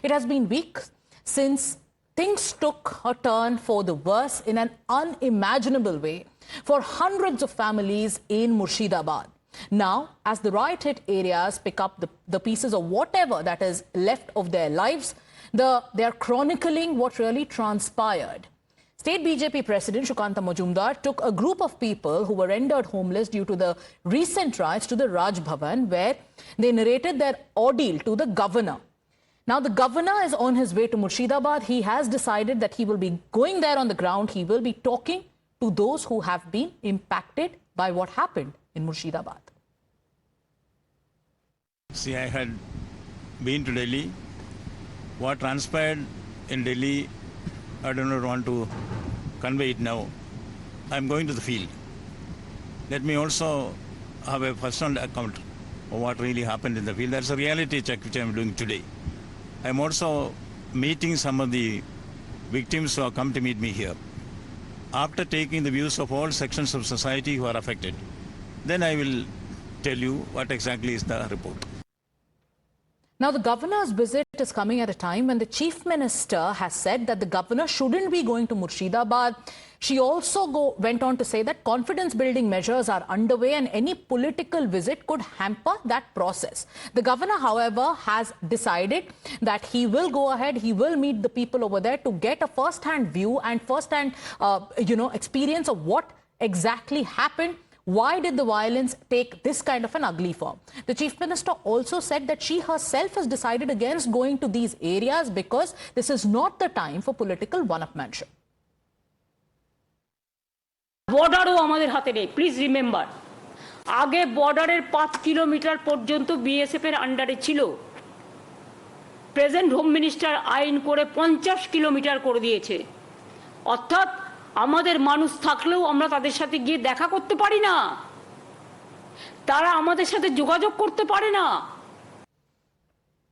It has been weeks since things took a turn for the worse in an unimaginable way for hundreds of families in Murshidabad. Now, as the riot-hit areas pick up the pieces of whatever that is left of their lives, they are chronicling what really transpired. State BJP President Shukanta Majumdar took a group of people who were rendered homeless due to the recent riots to the Raj Bhavan, where they narrated their ordeal to the governor. Now, the governor is on his way to Murshidabad. He has decided that he will be going there on the ground. He will be talking to those who have been impacted by what happened in Murshidabad. See, I had been to Delhi. What transpired in Delhi, I do not want to convey it now. I am going to the field. Let me also have a personal account of what really happened in the field. That's a reality check which I am doing today. I am also meeting some of the victims who have come to meet me here. After taking the views of all sections of society who are affected, then I will tell you what exactly is the report. Now, the governor's visit is coming at a time when the chief minister has said that the governor shouldn't be going to Murshidabad. She also went on to say that confidence-building measures are underway and any political visit could hamper that process. The governor, however, has decided that he will go ahead, he will meet the people over there to get a first-hand view and first-hand, experience of what exactly happened. Why did the violence take this kind of an ugly form? The chief minister also said that she herself has decided against going to these areas because this is not the time for political one-upmanship. বর্ডারও আমাদের হাতে নেই, please remember. আগে বর্ডারের 5 kilometre পর্যন্ত BSF এর আন্ডারে ছিল। Present home minister আইন করে 50 কিলোমিটার করে দিয়েছে। অর্থাৎ আমাদের মানুষ থাকলেও আমরা তাদের সাথে গিয়ে দেখা করতে পারি না, তারা আমাদের সাথে যোগাযোগ করতে পারে না।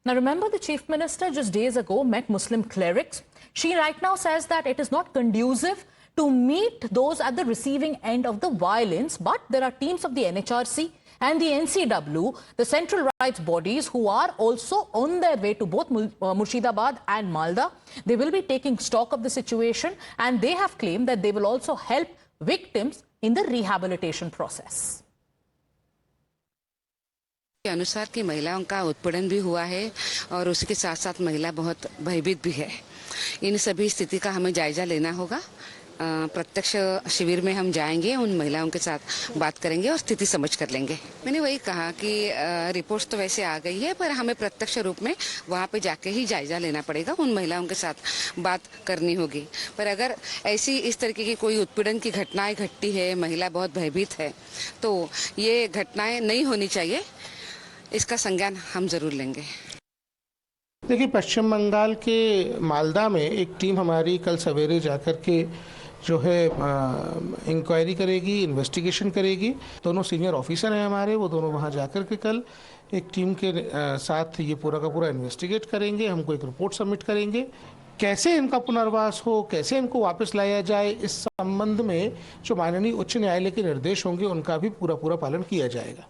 Now remember, the chief minister just days ago met Muslim clerics. She right now says that it is not conducive to meet those at the receiving end of the violence, but there are teams of the NHRC and the NCW, the central rights bodies, who are also on their way to both Murshidabad and Malda. They will be taking stock of the situation and they have claimed that they will also help victims in the rehabilitation process. के अनुसार कि महिलाओं का उत्पीड़न भी हुआ है और उसके साथ साथ महिला बहुत भयभीत भी है। इन सभी स्थिति का हमें जायजा लेना होगा। प्रत्यक्ष शिविर में हम जाएंगे, उन महिलाओं के साथ बात करेंगे और स्थिति समझ कर लेंगे। मैंने वही कहा कि रिपोर्ट्स तो वैसे आ गई है, पर हमें प्रत्यक्ष रूप में वहाँ पे जाके ही जायजा लेना पड़ेगा, उन महिलाओं के साथ बात करनी होगी। पर अगर ऐसी इस तरीके की कोई उत्पीड़न की घटनाएं घटती है, महिला बहुत भयभीत है, तो ये घटनाएं नहीं होनी चाहिए, इसका संज्ञान हम जरूर लेंगे। देखिए, पश्चिम बंगाल के मालदा में एक टीम हमारी कल सवेरे जाकर के जो है इंक्वायरी करेगी, इन्वेस्टिगेशन करेगी। दोनों सीनियर ऑफिसर हैं हमारे, वो दोनों वहाँ जाकर के कल एक टीम के साथ ये पूरा का पूरा इन्वेस्टिगेट करेंगे, हमको एक रिपोर्ट सबमिट करेंगे। कैसे इनका पुनर्वास हो, कैसे इनको वापस लाया जाए, इस संबंध में जो माननीय उच्च न्यायालय के निर्देश होंगे उनका भी पूरा पालन किया जाएगा।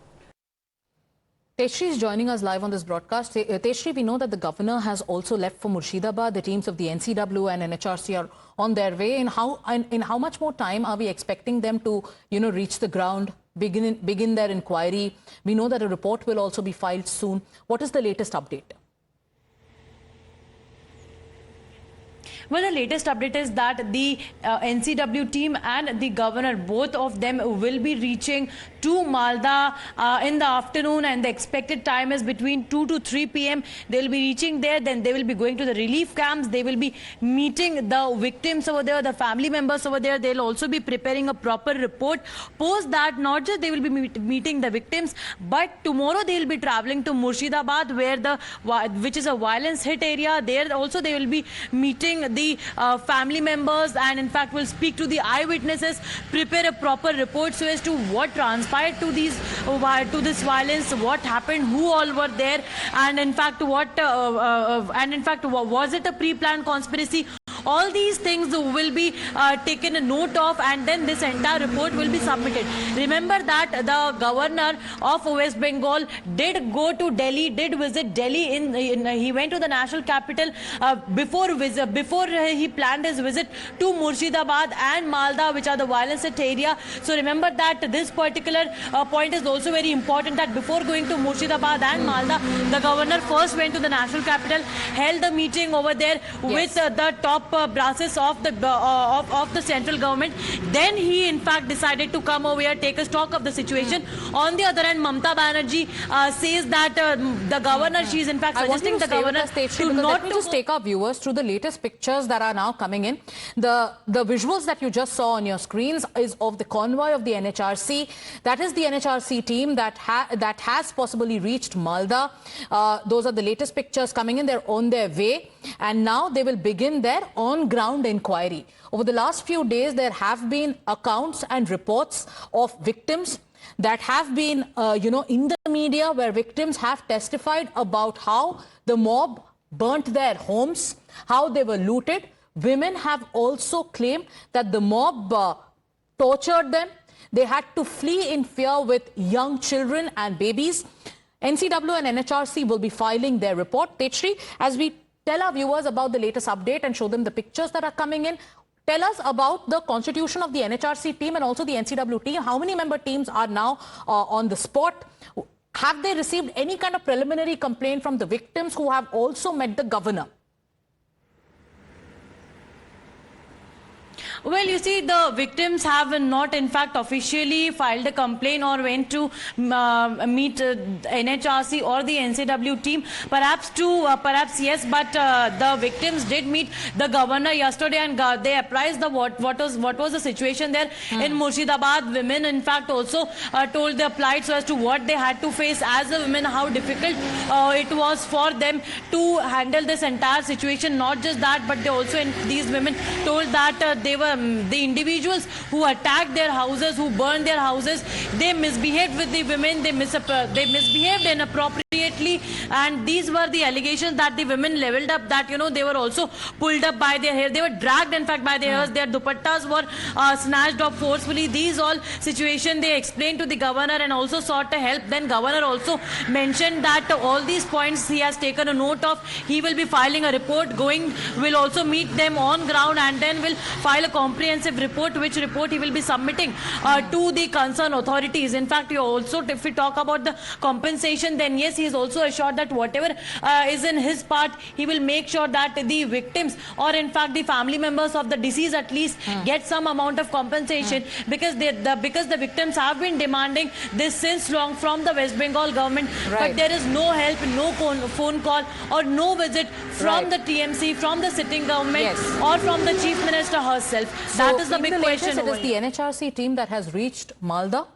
Teshri is joining us live on this broadcast. Teshri, we know that the governor has also left for Murshidabad. The teams of the NCW and NHRC are on their way. In how much more time are we expecting them to, reach the ground, begin their inquiry? We know that a report will also be filed soon. What is the latest update? Well, the latest update is that the NCW team and the governor, both of them will be reaching to Malda in the afternoon, and the expected time is between 2 to 3 p.m. They'll be reaching there, then they will be going to the relief camps. They will be meeting the victims over there, the family members over there. They'll also be preparing a proper report. Post that, not just they will be meeting the victims, but tomorrow they'll be traveling to Murshidabad, which is a violence hit area. There also they will be meeting the family members, and in fact will speak to the eyewitnesses, prepare a proper report so as to what transpired to this violence, what happened, who all were there, and in fact was it a pre-planned conspiracy, All these things will be taken a note of, and then this entire report will be submitted. Remember that the governor of West Bengal did go to Delhi, did visit Delhi. He went to the national capital before he planned his visit to Murshidabad and Malda, which are the violence hit area. So remember that this particular point is also very important, that before going to Murshidabad and Malda, the governor first went to the national capital, held a meeting over there with the top brasses of the central government. Then he in fact decided to come over here, take a stock of the situation. On the other hand, Mamata Banerjee says that the governor, she is in fact suggesting the governor to not let me just take our viewers through the latest pictures that are now coming in. The visuals that you just saw on your screens is of the convoy of the NHRC. That is the NHRC team that has possibly reached Malda. Those are the latest pictures coming in. They're on their way, and now they will begin their on-ground inquiry. Over the last few days, there have been accounts and reports of victims that have been, in the media, where victims have testified about how the mob burnt their homes, how they were looted. Women have also claimed that the mob tortured them. They had to flee in fear with young children and babies. NCW and NHRC will be filing their report. Techri, as we tell our viewers about the latest update and show them the pictures that are coming in, tell us about the constitution of the NHRC team and also the NCW team. How many member teams are now on the spot? Have they received any kind of preliminary complaint from the victims who have also met the governor? Well, you see, the victims have not, in fact, officially filed a complaint or went to meet NHRC or the NCW team. Perhaps yes, but the victims did meet the governor yesterday, and they apprised what was the situation there in Murshidabad. Women, in fact, also told their plight so as to what they had to face as a women, how difficult it was for them to handle this entire situation. Not just that, but they also, these women told that they were the individuals who attacked their houses, who burned their houses, they misbehaved with the women, they misbehaved inappropriately, and these were the allegations that the women leveled up, that they were also pulled up by their hair, they were dragged in fact by their hairs, their dupattas were snatched off forcefully. These all situation they explained to the governor and also sought a help. Then governor also mentioned that all these points he has taken a note of. He will be filing a report, will also meet them on ground, and then will file a comprehensive report, which report he will be submitting to the concerned authorities. In fact, if we talk about the compensation, then yes, he is also assured that whatever is in his part, he will make sure that the victims, or in fact the family members of the deceased at least, get some amount of compensation, because the victims have been demanding this since long from the West Bengal government, but there is no help, no phone call or no visit from the TMC, from the sitting government, or from the Chief Minister herself. That is the big question. It is the NHRC team that has reached Malda.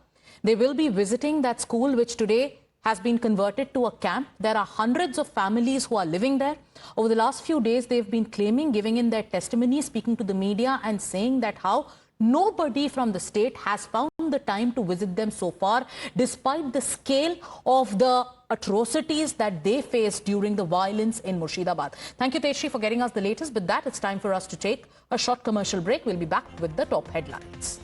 They will be visiting that school, which today has been converted to a camp. There are hundreds of families who are living there. Over the last few days, they've been claiming, giving in their testimony, speaking to the media and saying that how nobody from the state has found the time to visit them so far, despite the scale of the atrocities that they faced during the violence in Murshidabad. Thank you, Techri, for getting us the latest. With that, it's time for us to take a short commercial break. We'll be back with the top headlines.